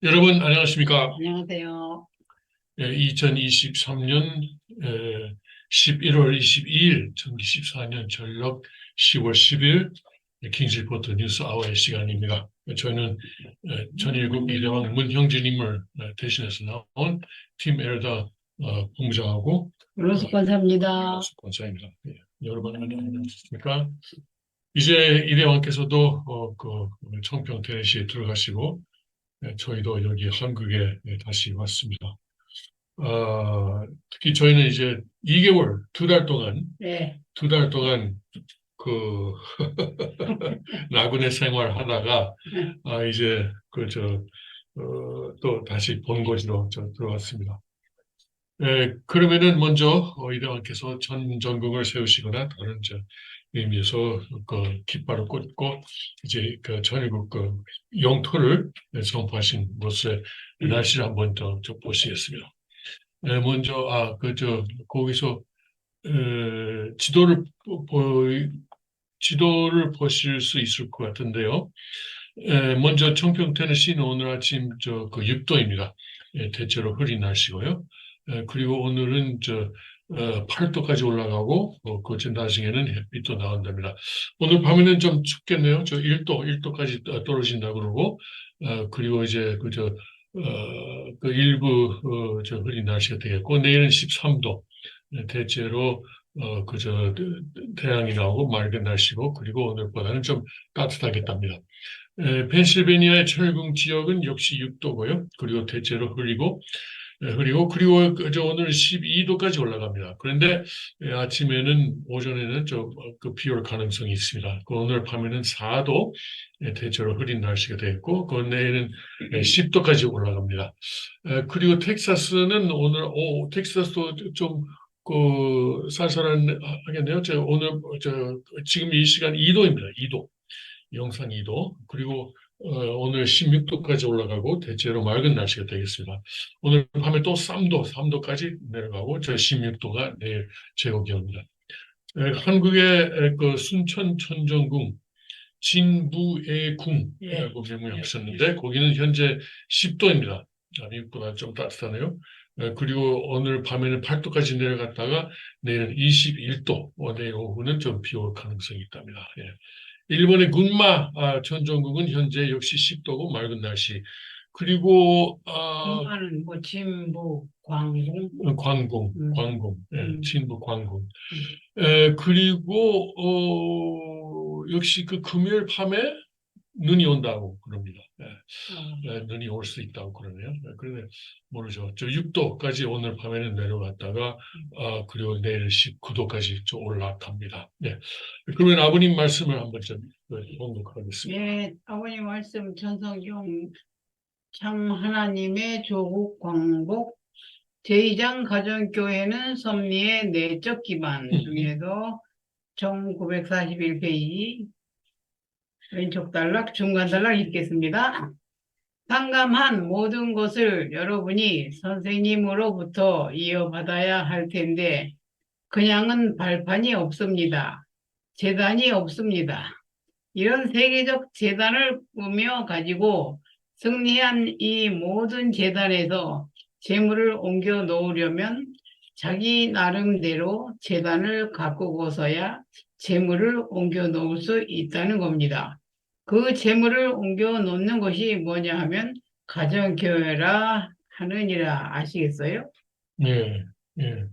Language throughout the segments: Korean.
여러분 안녕하십니까? 안녕하세요. 2023년 11월 22일, 2014년 전력 10월 10일 킹스 리포트 뉴스 아워의 시간입니다. 저희는 전일국 이대왕 문형진님을 대신해서 나온 팀 에르다 본부장하고 로스 권사입니다. 권사입니다. 여러분 안녕하십니까? 이제 이대왕께서도 오늘 청평 테네시에 들어가시고 저희도 여기 한국에 다시 왔습니다. 특히 저희는 이제 2개월, 2달 동안, 네, 2달 동안 그 나그네 생활하다가 이제 또 다시 본거지로 들어왔습니다. 그러면은 먼저 이대왕께서 전전궁을 세우시거나 다른 의미에서 그 깃발을 꽂고 이제 그 전일국 그 영토를 선포하신 것의 날씨를 한번 더 보시겠습니다. 먼저 거기서 지도를 지도를 보실 수 있을 것 같은데요. 먼저 청평 테네시는 오늘 아침 그 6도입니다. 대체로 흐린 날씨고요. 그리고 오늘은 8도까지 올라가고 그 나중에는 햇빛도 나온답니다. 오늘 밤에는 좀 춥겠네요. 1도까지 떨어진다 그러고 그리고 이제 그 일부 흐린 날씨가 되겠고 내일은 13도. 대체로 태양이 나오고 맑은 날씨고 그리고 오늘보다는 좀 따뜻하겠답니다. 펜실베니아의 철궁 지역은 역시 6도고요. 그리고 대체로 그리고 오늘 12도까지 올라갑니다. 그런데 아침에는 오전에는 비올 가능성이 있습니다. 오늘 밤에는 4도 대체로 흐린 날씨가 되겠고 그 내일은 10도까지 올라갑니다. 그리고 텍사스는 오늘 텍사스도 좀 쌀쌀하겠네요. 지금 이 시간 2도입니다. 2도. 영상 2도. 그리고 오늘 16도까지 올라가고 대체로 맑은 날씨가 되겠습니다. 오늘 밤에 또 3도까지 내려가고 16도가 내일 최고 기온입니다. 한국의 그 순천 천정궁 진부애궁이라고 명명하셨는데 거기는 현재 10도입니다. 미국보다 좀 따뜻하네요. 그리고 오늘 밤에는 8도까지 내려갔다가 내일은 21도, 내일 오후는 좀 비 올 가능성이 있답니다. 일본의 군마 천정국은 현재 역시 10도고 맑은 날씨. 그리고 군마는 뭐 진부, 광공, 광공, 친부 광공. 역시 그 금요일 밤에 눈이 온다고 그럽니다. 눈이 올 수 있다고 그러네요. 그런데 모르죠. 6도까지 오늘 밤에는 내려갔다가 그리고 내일 19도까지 좀 올라갑니다. 그러면 아버님 말씀을 한번 좀 봉독하겠습니다. 예, 아버님 말씀 전성경 참 하나님의 조국 광복 제2장 가정교회는 섭리의 내적 기반 중에서 1941페이지 왼쪽 단락 중간 단락 읽겠습니다. 상감한 모든 것을 여러분이 선생님으로부터 이어받아야 할 텐데 그냥은 발판이 없습니다. 재단이 없습니다. 이런 세계적 재단을 꾸며 가지고 승리한 이 모든 재단에서 재물을 옮겨 놓으려면 자기 나름대로 재단을 가꾸고서야 재물을 옮겨 놓을 수 있다는 겁니다. 그 재물을 옮겨 놓는 것이 뭐냐 하면 가정교회라 하느니라. 아시겠어요? 네, 네.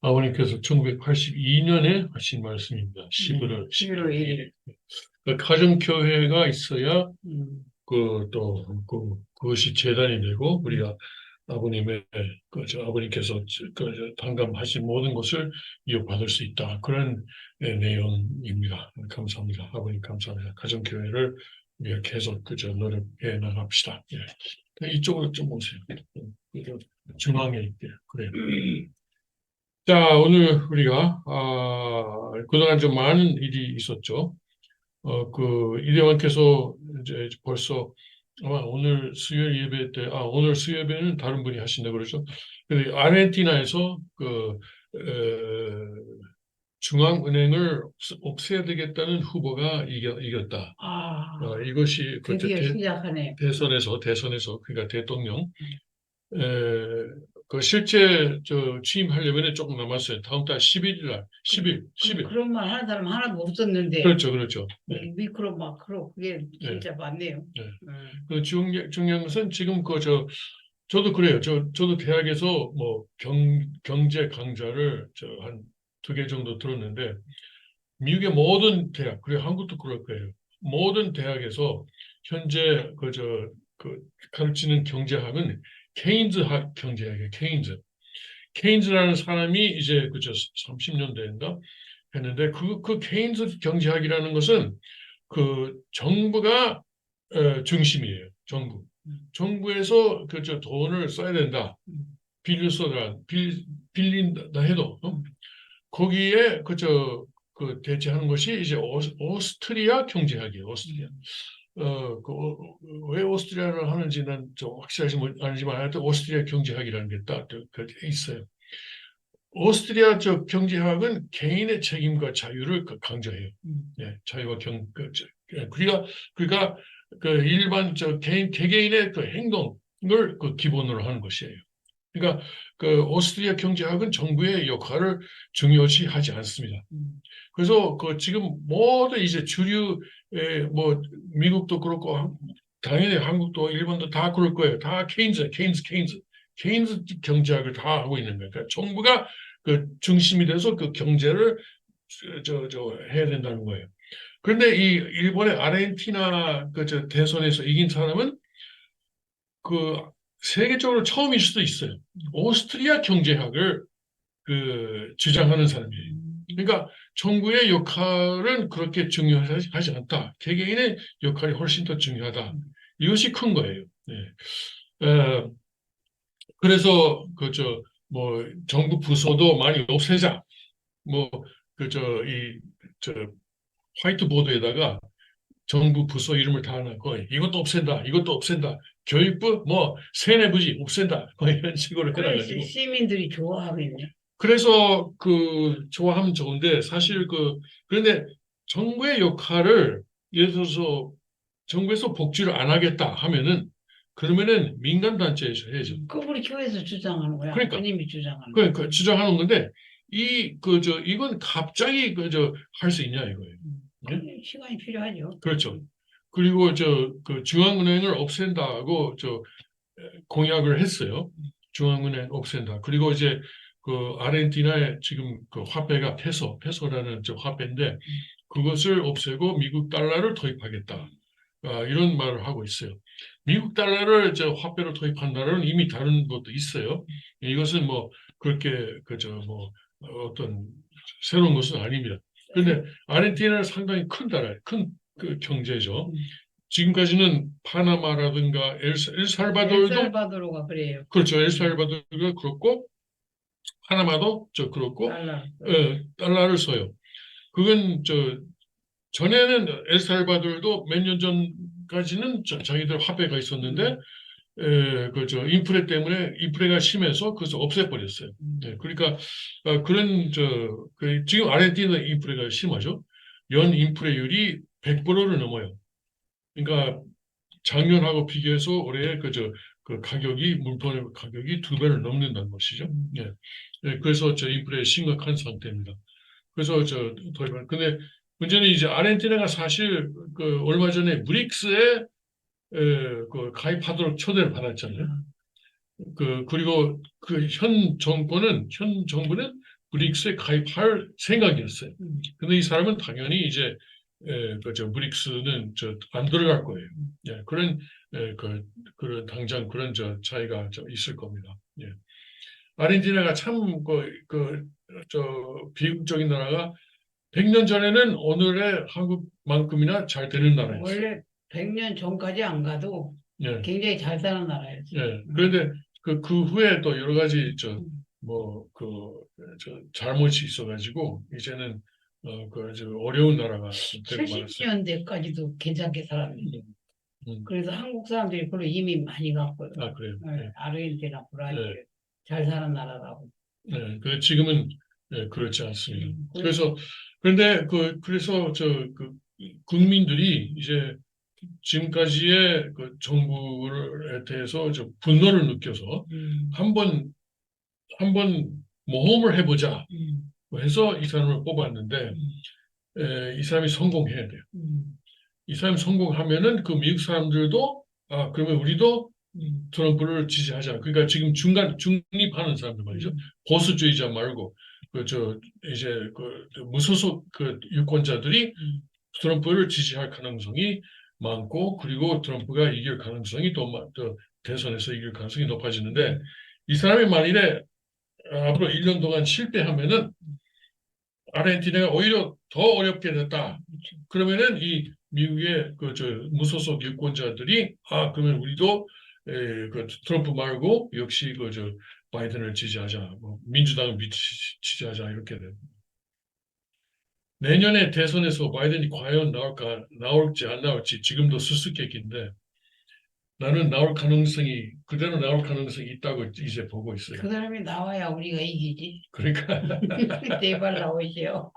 아버님께서 1982년에 하신 말씀입니다. 11월 1일. 가정교회가 있어야 그것이 재단이 되고 우리 아버님의 아버님께서 단감하신 모든 것을 이어받을 수 있다. 그런 내용입니다. 감사합니다. 아버님 감사합니다. 가정교회를 우리가 계속 노력해 나갑시다. 이쪽으로 좀 오세요. 중앙에 있게 그래요. 자, 오늘 우리가 그동안 좀 많은 일이 있었죠. 이대왕께서 이제 벌써 아마 오늘 수요일 예배 때, 오늘 수요 예배는 다른 분이 하신다 그러죠. 근데 아르헨티나에서 중앙은행을 없애야 되겠다는 후보가 이겼다. 이것이 드디어 시작하네. 대선에서 그러니까 대통령 에, 그 실제 취임하려면 조금 남았어요. 다음 달 11일 날 10일. 그런 말 하는 사람 하나도 없었는데. 그렇죠. 네. 미크로 마크로 그게 진짜 많네요. 네. 그 중요한 것은 지금 저도 그래요. 저도 대학에서 뭐 경제 강좌를 한 2개 정도 들었는데 미국의 모든 대학, 그리고 한국도 그럴 거예요. 모든 대학에서 현재 그 가르치는 경제학은 케인즈학 경제학이에요. 케인즈라는 사람이 이제 30년대인가 했는데 그 케인즈 경제학이라는 것은 그 정부가 중심이에요. 정부에서 돈을 써야 된다. 빌린다 해도 거기에 대체하는 것이 이제 오스트리아 경제학이에요. 오스트리아. 왜 오스트리아를 하는지 난 좀 확실하지 않지만 하여튼 오스트리아 경제학이라는 게 딱 있어요. 오스트리아 경제학은 개인의 책임과 자유를 강조해요. 네, 자유와 그러니까 일반 개개인의 행동을 기본으로 하는 것이에요. 그러니까 오스트리아 경제학은 정부의 역할을 중요시하지 않습니다. 그래서 지금 모든 이제 뭐 미국도 그렇고 당연히 한국도 일본도 다 그럴 거예요. 다 케인즈 경제학을 다 하고 있는 거예요. 그러니까 정부가 중심이 돼서 경제를 해야 된다는 거예요. 그런데 이 일본의 아르헨티나 대선에서 이긴 사람은 세계적으로 처음일 수도 있어요. 오스트리아 경제학을 주장하는 사람이에요. 그러니까 정부의 역할은 그렇게 중요하지 않다. 개개인의 역할이 훨씬 더 중요하다. 이것이 큰 거예요. 네. 그래서 뭐 정부 부서도 많이 없애자. 뭐 화이트보드에다가 정부 부서 이름을 다 넣고 이것도 없앤다. 교육부 뭐 세뇌부지 없앤다. 뭐 이런 식으로 해놔가지고 시민들이 좋아하겠네. 그래서 좋아하면 좋은데 사실 그런데 정부의 역할을 예를 들어서 정부에서 복지를 안 하겠다 하면은 그러면은 민간 단체에서 해야죠. 우리 교회에서 주장하는 거야. 그러니까 교님이 주장하는 그러니까 주장하는 건데 이건 갑자기 할 수 있냐 이거예요. 네? 시간이 필요하죠. 그렇죠. 그리고 중앙은행을 없앤다고 공약을 했어요. 중앙은행 없앤다. 그리고 이제 아르헨티나의 지금 화폐가 페소라는 화폐인데 그것을 없애고 미국 달러를 도입하겠다. 이런 말을 하고 있어요. 미국 달러를 화폐로 도입한 나라는 이미 다른 것도 있어요. 이것은 뭐 그렇게 뭐 어떤 새로운 것은 아닙니다. 그런데 아르헨티나는 상당히 큰 나라예요. 큰 경제죠. 지금까지는 파나마라든가 엘살바도르가 그래요. 그렇죠. 엘살바도르가 그렇고 파나마도 그렇고 달러를 써요. 그건 전에는 엘살바도르도 몇 년 전까지는 자기들 화폐가 있었는데 인플레 때문에 인플레가 심해서 그래서 없애버렸어요. 네, 그러니까 그런 지금 아르헨티나 인플레가 심하죠. 연 인플레율이 100%를 넘어요. 그러니까 작년하고 비교해서 올해 물건 가격이 2배를 넘는다는 것이죠. 예. 예, 그래서 인플레 심각한 상태입니다. 그래서 근데 문제는 이제 아르헨티나가 사실 얼마 전에 브릭스에 가입하도록 초대를 받았잖아요. 그리고 현 정부는 브릭스에 가입할 생각이었어요. 근데 이 사람은 당연히 이제 브릭스는 안 들어갈 거예요. 예, 그런 당장 그런 차이가 있을 겁니다. 예. 아르헨티나가 참 비극적인 나라가 100년 전에는 오늘의 한국만큼이나 잘 되는 나라였어요. 원래 100년 전까지 안 가도 예. 굉장히 잘 사는 나라였어요. 예. 그런데 그 후에 또 여러 가지 잘못이 있어가지고 이제는 어려운 나라가 되고 말았어요. 70년대까지도 괜찮게 살았는데. 그래서 한국 사람들이 별로 이민 많이 갔고요. 그래요. 네, 네. 아르헨티나, 브라질 네. 잘 사는 나라라고. 네. 지금은 예, 그렇지 않습니다. 그래서 그런데 그래서 국민들이 이제 지금까지의 그 정부에 대해서 분노를 느껴서 음, 한번 모험을 해보자 음, 해서 이 사람을 뽑았는데 음, 이 사람이 성공해야 돼요. 음, 이 사람이 성공하면은 그 미국 사람들도 그러면 우리도 음, 트럼프를 지지하자. 그러니까 지금 중립하는 사람들 말이죠. 음, 보수주의자 말고 이제 무소속 그 유권자들이 음, 트럼프를 지지할 가능성이 많고 그리고 트럼프가 이길 가능성이 또 대선에서 이길 가능성이 높아지는데 이 사람이 만일에 앞으로 1년 동안 실패하면은 아르헨티나가 오히려 더 어렵게 됐다. 그러면은 이 미국의 무소속 유권자들이 그러면 우리도 그 트럼프 말고 역시 바이든을 지지하자, 뭐 민주당을 지지하자 이렇게 돼. 내년에 대선에서 바이든이 과연 나올지 안 나올지 지금도 수수께끼인데 나는 그대로 나올 가능성이 있다고 이제 보고 있어요. 그 사람이 나와야 우리가 이기지. 그러니까 제발 나오시오.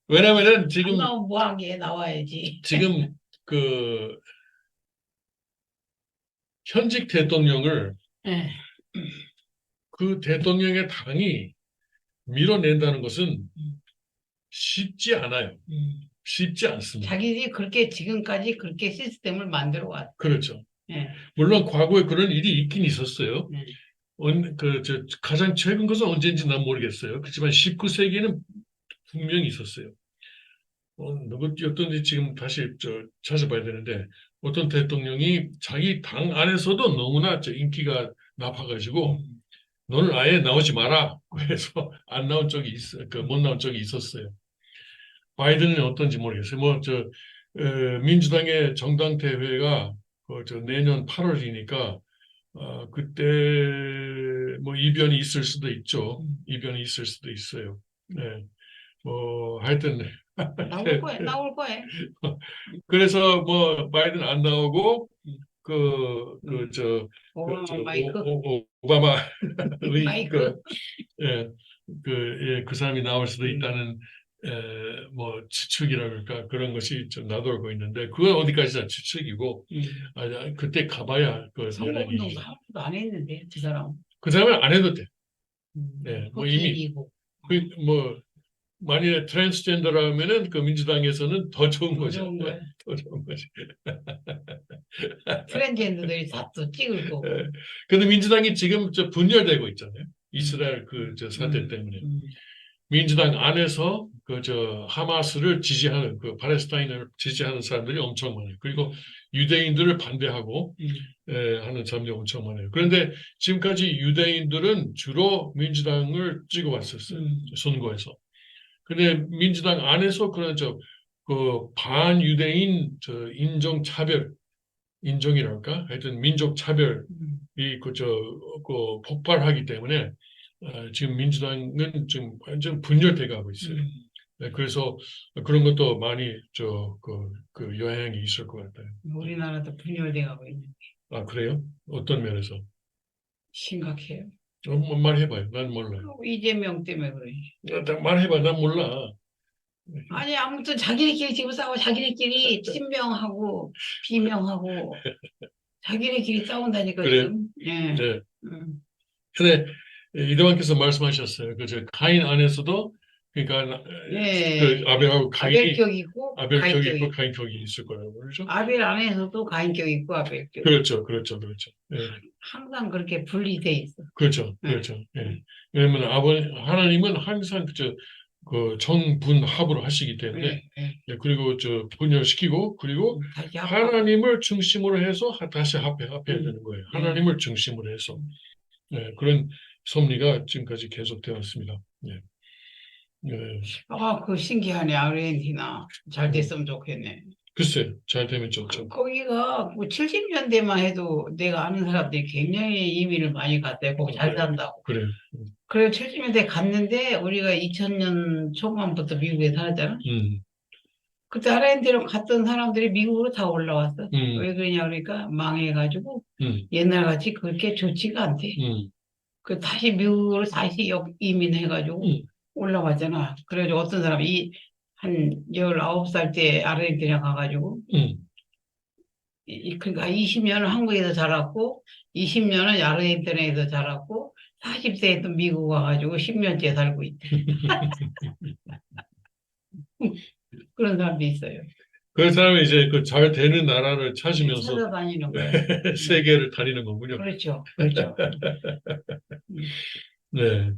왜냐면은 안 나오면 뭐하게 나와야지. 지금 그 현직 대통령을 예, 그 대통령의 당이 밀어낸다는 것은 음, 쉽지 않아요. 음. 쉽지 않습니다. 자기들이 그렇게 지금까지 그렇게 시스템을 만들어 왔. 그렇죠. 예, 물론 과거에 그런 일이 있긴 있었어요. 예. 가장 최근 것은 언제인지 난 모르겠어요. 그렇지만 19세기에는 분명히 있었어요. 누구였던지 지금 다시 찾아봐야 되는데 어떤 대통령이 자기 당 안에서도 너무나 인기가 높아가지고 너는 아예 나오지 마라. 그래서 안 나온 적이 못 나온 적이 있었어요. 바이든은 어떤지 모르겠어요. 민주당의 정당 대회가 내년 8월이니까 그때 뭐 이변이 있을 수도 있죠. 이변이 있을 수도 있어요. 네. 뭐 하여튼 나올 거야, 나올 거야. 그래서 뭐 바이든 안 나오고 그 음. 그 저 오바마 마이크, 오바마 마이크. 예, 그 사람이 나올 수도 음. 있다는 뭐 추측이라 그럴까 그런 것이 좀 나돌고 있는데 그건 어디까지나 추측이고 그때 가봐야 연예인이 선거운동도 하나도 안 했는데 그 사람. 그 사람은 안 해도 돼. 네, 뭐 이미 흑인이고 뭐 만약에 트랜스젠더라면은 그 민주당에서는 더 좋은 더 거죠. 좋은 거야. 더 좋은 거지. 트랜스젠더들이 다 또 찍을 거고. 근데 민주당이 지금 분열되고 있잖아요. 이스라엘 저 사태 음, 때문에. 음, 민주당 안에서 하마스를 지지하는 팔레스타인을 지지하는 사람들이 엄청 많아요. 그리고 유대인들을 반대하고 음, 하는 사람들이 엄청 많아요. 그런데 지금까지 유대인들은 주로 민주당을 찍어왔었어요. 선거에서. 근데 민주당 안에서 그런 반유대인 인종이랄까? 하여튼 민족 차별이 음. 폭발하기 때문에 지금 민주당은 지금 완전 분열돼 가고 있어요. 음. 네, 그래서 그런 것도 많이 영향이 있을 것 같아요. 우리나라도 분열돼 가고 있는 아, 그래요? 어떤 면에서? 심각해요. 뭐 말해봐요. 난 몰라요. 이재명 때문에 그래. 말해봐. 난 몰라. 아니 아무튼 자기네끼리 지금 싸워 자기네끼리 친명하고 비명하고 자기네끼리 싸운다니까 그래요? 지금. 예. 네. 음. 근데 이대왕께서 말씀하셨어요. 가인 안에서도 그러니까 예. 아벨하고 가인이 아벨격 있고 아벨격이 가인격 있고 있고 가인격이 있을 거라고 그러죠. 아벨 안에서도 가인격 있고 아벨격 그렇죠, 그렇죠, 그렇죠. 예, 항상 그렇게 분리돼 있어. 그렇죠, 예. 그렇죠. 예. 왜냐하면 하나님은 항상 그 정분합으로 하시기 때문에 예. 예. 예, 그리고 분열시키고 그리고 다시 합하고. 하나님을 중심으로 해서 다시 합해야 되는 거예요. 예. 하나님을 중심으로 해서 예, 그런 섭리가 지금까지 계속되어 왔습니다. 예. 예. 아, 그 신기하네 아르헨티나 잘 됐으면 좋겠네. 글쎄, 잘 되면 좋죠. 거기가 뭐 70년대만 해도 내가 아는 사람들이 굉장히 이민을 많이 갔대. 거기 잘 산다고. 그래요. 그래 70년대 갔는데 우리가 2000년 초반부터 미국에 살았잖아. 음, 그때 아르헨티나 갔던 사람들이 미국으로 다 올라왔어. 음, 왜 그러냐 그러니까 망해가지고 음, 옛날같이 그렇게 좋지가 않대. 음. 그 다시 미국으로 다시 이민해가지고 음, 올라왔잖아. 그래가지고 어떤 사람이 한 19살 때 아르헨티나 가가지고 음. 그러니까 20년은 한국에서 자랐고 20년은 아르헨티나에서 자랐고 40세에 또 미국 와가지고 10년째 살고 있대. 그런 사람도 있어요. 그 사람이 이제 그 잘 되는 나라를 찾으면서 찾아다니는 거예요. 세계를 다니는 거군요. 그렇죠. 그렇죠. 네.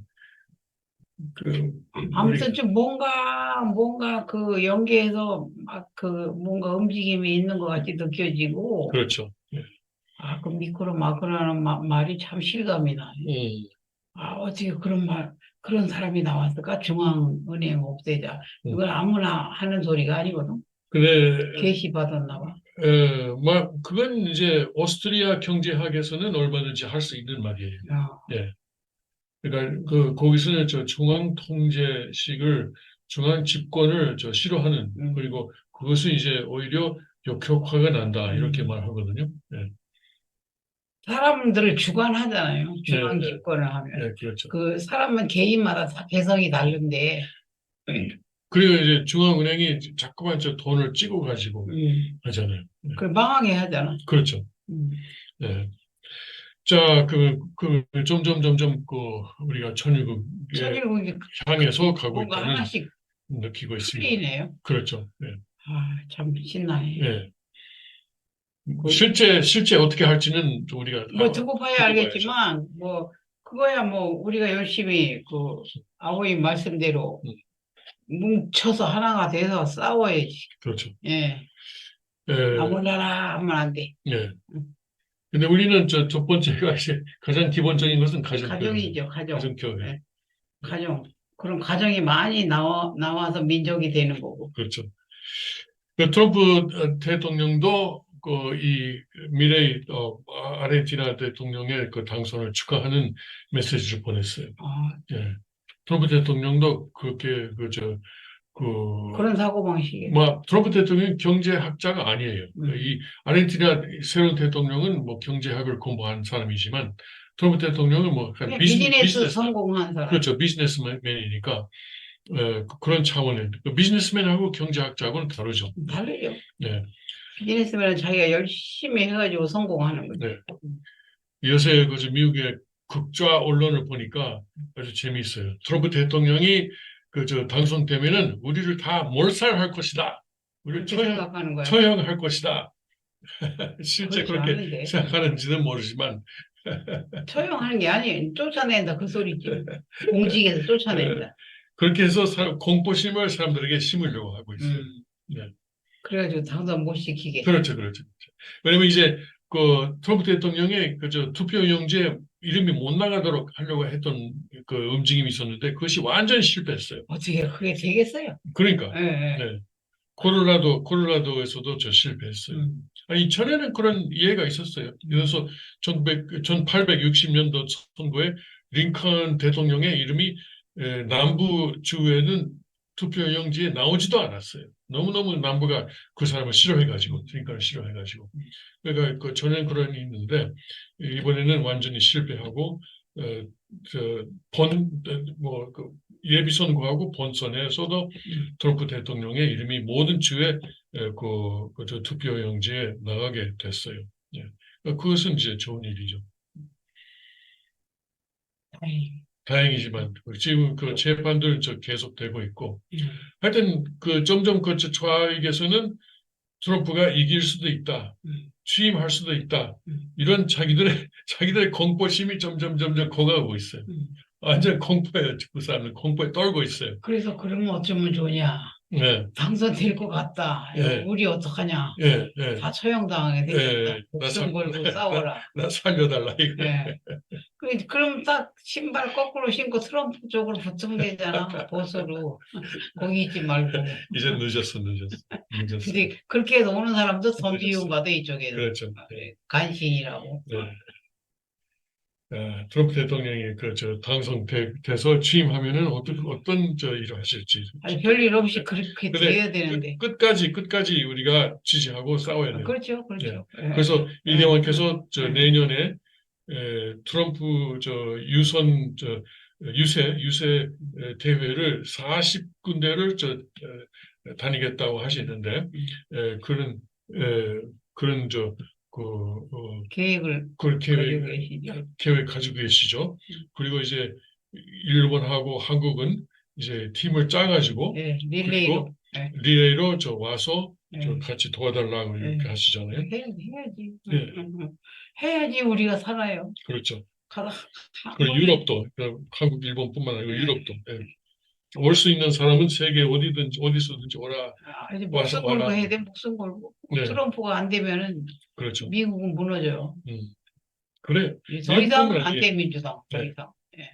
그, 아무튼 우리가, 좀 뭔가 그 연기에서 막 그 뭔가 움직임이 있는 것 같이 느껴지고, 그렇죠. 네. 아, 그 미크로 마크로라는 말이 참 실감이 나네. 음, 아, 어떻게 그런 사람이 나왔을까? 중앙은행 없애자. 음. 이건 아무나 하는 소리가 아니거든. 근데, 계시 받았나 봐. 그건 이제 오스트리아 경제학에서는 얼마든지 할 수 있는 말이에요. 야, 예. 그러니까 거기서는 저 중앙 통제식을 중앙 집권을 싫어하는 음, 그리고 그것은 이제 오히려 역효과가 난다 이렇게 음. 말하거든요. 예. 사람들을 주관하잖아요. 네, 중앙 네, 집권을 하면. 네, 그렇죠. 그 사람은 개인마다 다 개성이 다른데, 그리고 이제 중앙은행이 자꾸만 저 돈을 찍어 가지고 음, 하잖아요. 네. 그걸 망하게 하잖아. 그렇죠. 음. 네. 자, 점점 우리가 천일국에 천일국이 향해서 가고 뭔가 있다는 하나씩 느끼고 있습니다. 풀리네요. 그렇죠. 네. 아, 참 신나네. 네. 그, 실제 어떻게 할지는 우리가 뭐 두고 봐야 두고 봐야죠. 알겠지만, 뭐, 그거야 뭐 우리가 열심히 그 아버님 말씀대로 음, 뭉쳐서 하나가 돼서 싸워야지. 그렇죠. 예. 나 예, 몰라라 하면 안 돼. 예. 음. 근데 우리는 첫 번째가 이제 가장 기본적인 것은 가정교육입니다. 가정이죠, 가정. 가정교육. 예, 가정. 그런 가정이 많이 나와서 민족이 되는 거고. 그렇죠. 그 트럼프 대통령도 이 미래의 아르헨티나 대통령의 그 당선을 축하하는 메시지를 보냈어요. 아, 예. 트럼프 대통령도 그렇게 그런 사고방식이에요. 뭐 트럼프 대통령은 경제학자가 아니에요. 음. 이 아르헨티나 새로운 대통령은 뭐 경제학을 공부한 사람이지만 트럼프 대통령은 뭐 약간 그냥 비즈니스 비즈니스맨, 성공한 사람. 그렇죠. 비즈니스맨이니까 그런 차원의 비즈니스맨하고 경제학자하고는 다르죠. 다르죠. 네. 비즈니스면은 자기가 열심히 해가지고 성공하는 거죠. 네. 요새 미국의 극좌 언론을 보니까 아주 재미있어요. 트럼프 대통령이 당선되면은 우리를 다 몰살할 것이다. 우리를 그렇게 생각하는 거야. 처형할 것이다. 실제 그렇지 그렇게 않은데. 생각하는지는 모르지만 처형하는 게 아니에요. 쫓아낸다 그 소리지. 공직에서 에, 쫓아낸다. 그렇게 해서 공포심을 사람들에게 심으려고 하고 있어요. 음. 네. 그래가지고 당선 못 시키게. 그렇죠. 왜냐면 이제 트럼프 대통령의 투표용지에 이름이 못 나가도록 하려고 했던 그 움직임이 있었는데 그것이 완전히 실패했어요. 어떻게 그게 되겠어요? 그러니까 예, 예. 네. 콜로라도에서도 실패했어요. 아니, 전에는 그런 이해가 있었어요. 그래서 1860년도 선거에 링컨 대통령의 이름이 남부주에는 투표용지에 나오지도 않았어요. 너무너무 남부가 그 사람을 싫어해가지고, 링컨을 싫어해가지고. 그러니까 전에는 그런 게 있는데, 이번에는 완전히 실패하고, 어, 예비 선거하고 본선에서도 트럼프 대통령의 이름이 모든 주에 저 투표용지에 나가게 됐어요. 예. 그것은 이제 좋은 일이죠. 다행히. 다행이지만 지금 그 재판들 계속되고 있고 음. 하여튼 점점 좌익에서는 트럼프가 이길 수도 있다. 취임할 수도 있다. 이런 자기들의 공포심이 점점 커가고 있어요. 완전 공포예요. 그 사람은 공포에 떨고 있어요. 그래서 그러면 어쩌면 좋냐. 네, 당선될 것 같다. 예, 우리 어떡하냐. 예. 다 처형당하게 생겼다. 예, 목숨 걸고 싸워라. 나 살려달라, 이거. 예. 그럼 딱 신발 거꾸로 신고 트럼프 쪽으로 붙으면 되잖아. 보수로. 거기 있지 말고. 이제 늦었어. 근데 그렇게 해서 오는 사람도 돈 비용받아 이쪽에는. 그렇죠. 네. 간신이라고. 네. 트럼프 대통령이 당선돼서 취임하면은 어떤 일을 하실지. 아니, 별일 없이 그렇게 근데 돼야 되는데. 끝까지 우리가 지지하고 싸워야 돼요. 그렇죠, 예. 그렇죠. 예. 그래서 예. 이대왕께서 예. 내년에 트럼프 유선 유세 대회를 40군데를 다니겠다고 하시는데 그런 그런 계획을 그 가지고 계시죠. 계획 가지고 계시죠. 그리고 이제 일본하고 한국은 이제 팀을 짜가지고 예, 그리고 릴레이로. 예, 리레이로 와서 예, 같이 도와달라고 이렇게 예. 하시잖아요. 해야지. 네, 해야지 우리가 살아요. 그렇죠. 가다 그리고 거기 유럽도 한국, 일본뿐만 아니고 예, 유럽도 올 수 있는 사람은 세계 어디든지 어디서든지 아주 와서 목숨 걸고 와라. 해야 돼. 목숨 걸고. 네, 트럼프가 안 되면은 그렇죠. 미국은 무너져요. 음, 그래. 더 이상 미국뿐만 안 아니에요. 돼, 민주당. 더 네, 이상. 예.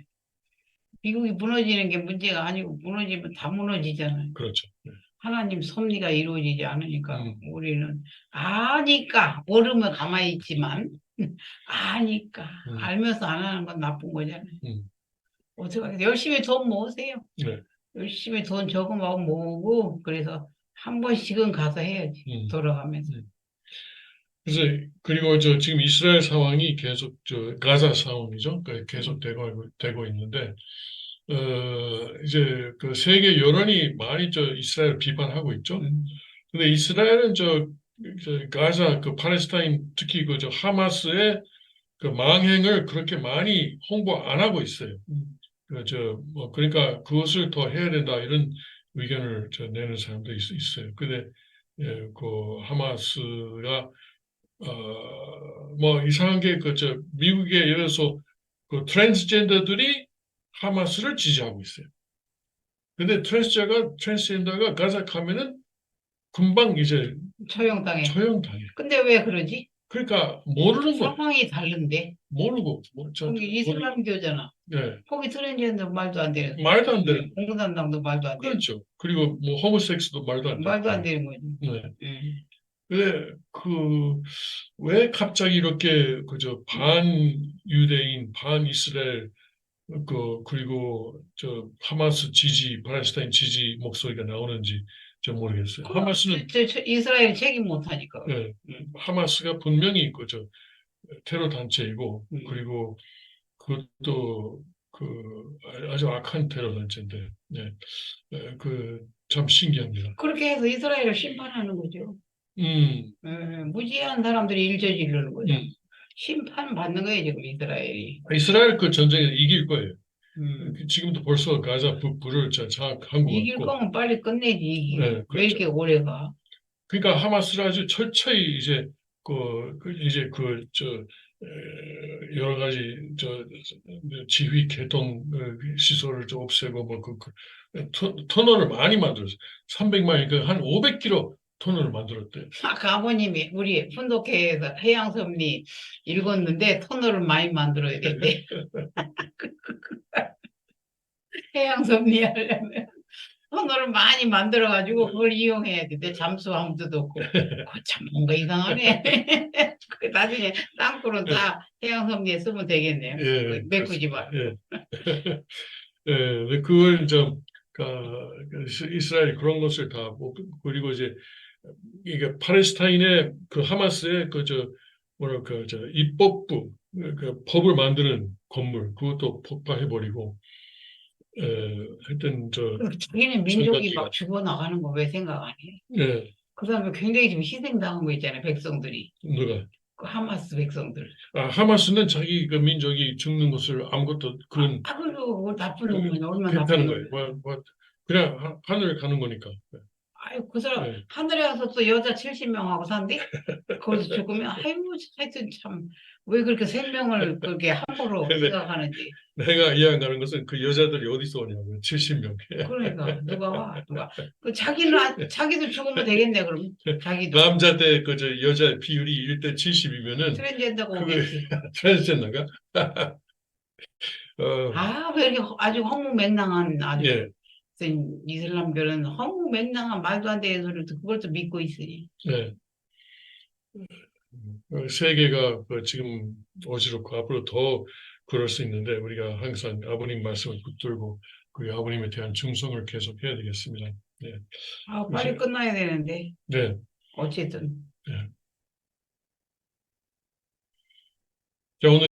미국이 무너지는 게 문제가 아니고 무너지면 다 무너지잖아요. 그렇죠. 네. 하나님 섭리가 이루어지지 않으니까 음, 우리는 아니까 모르면 가만히 있지만 아니까 음, 알면서 안 하는 건 나쁜 거잖아요. 음, 어떻게 하겠어요? 열심히 돈 모으세요. 네, 열심히 돈 저금하고 모으고 그래서 한 번씩은 가서 해야지. 음, 돌아가면서. 음. 그래서 그리고 지금 이스라엘 상황이 계속 가자 상황이죠. 계속 되고 있는데 이제 그 세계 여론이 많이 이스라엘 비판하고 있죠. 근데 이스라엘은 가자 그 팔레스타인 특히 하마스의 그 망행을 그렇게 많이 홍보 안 하고 있어요. 그러니까 그것을 더 해야 된다 이런 의견을 내는 사람도 있어요. 근데 그 하마스가 뭐 이상한 게 미국의 예를 들어서 그 트랜스젠더들이 하마스를 지지하고 있어요. 근데 트랜스젠더가 가자 가면은 금방 이제 처형당해. 처형당해. 근데 왜 그러지? 그러니까 모르는 거예요. 상황이 다른데. 모르고 거기 이슬람교잖아. 네, 거기 트랜스젠더 말도 안 되는 거야. 말도 안 되는 공산당도 말도 안 되는 그렇죠. 그리고 뭐 호모섹스도 말도 안 되고. 말도 안 되는 거지. 네. 예. 근데 왜 갑자기 이렇게 반유대인, 반이스라엘 그리고 하마스 지지, 팔레스타인 지지 목소리가 나오는지 좀 모르겠어요. 그럼 이스라엘이 책임 못 하니까. 예, 하마스가 분명히 테러 단체이고 음. 그리고 그것도 아주 악한 테러 단체인데, 참 신기합니다. 그렇게 해서 이스라엘을 심판하는 거죠. 음, 무지한 사람들이 일 저지르는 거죠. 음. 심판 받는 거예요, 지금 이스라엘이. 이스라엘 그 전쟁에 이길 거예요. 음. 지금도 벌써 가자 불을 장악한 것 이길 같고, 거면 빨리 끝내지, 이기고. 네, 왜 그렇죠. 이렇게 오래 가? 그러니까 하마스를 아주 철저히 이제 이제 여러 가지 지휘 개통 시설을 좀 없애고 뭐 터널을 많이 만들었어요. 300마일 그한 500km 터널을 만들었대요. 아까 아버님이 우리 훈독회에서 해양섭리 읽었는데 터널을 많이 만들어야 된대. 해양섭리 하려면 터널을 많이 만들어가지고 그걸 이용해야 돼. 내 잠수함도 없고. 참 뭔가 이상하네. 그 나중에 땅굴은 다 해양섭리에 쓰면 되겠네요. 예, 메꾸지 그렇습니다. 말고. 예. 근데 그걸 이스라엘 그런 것을 다 그리고 이제 이게 팔레스타인의 그 하마스의 뭐랄까 입법부 법을 만드는 건물 그것도 폭파해버리고 하여튼 그리고 자기는 민족이 전각기가 막 죽어나가는 거 왜 생각 안 해? 예 그 다음에 굉장히 좀 희생당한 거 있잖아요. 백성들이. 누가 그 하마스 백성들. 하마스는 자기 그 민족이 죽는 것을 아무것도 그런 그리고 그걸 나쁜 놈은 얼마나 괜찮은 나쁜 거예요. 놈이야. 그냥 하늘에 가는 거니까. 아유, 그 사람 예. 하늘에 가서 또 여자 70명하고 산대? 거기서 죽으면 아이고 하여튼 참 왜 그렇게 생명을 그렇게 함부로 근데 생각하는지. 내가 이해가는 것은 그 여자들이 어디서 오냐면 70명. 그러니까 누가 와 누가 그 자기는 자기도 죽으면 되겠네 그럼 자기도 남자 대 여자 비율이 1대 70이면은 트랜스젠더가 그거 오겠지. 트랜스젠더가 어, 아, 왜 이렇게 아주 허무맹랑한 아주 예, 이슬람교는 허무맹랑한 말도 안 되는 소리를 그걸 또 믿고 있으니. 예. 세계가 지금 어지럽고 앞으로 더 그럴 수 있는데 우리가 항상 아버님 말씀을 붙들고 그 아버님에 대한 충성을 계속 해야 되겠습니다. 네. 아, 빨리 이제 끝나야 되는데 네. 어쨌든. 네. 자, 오늘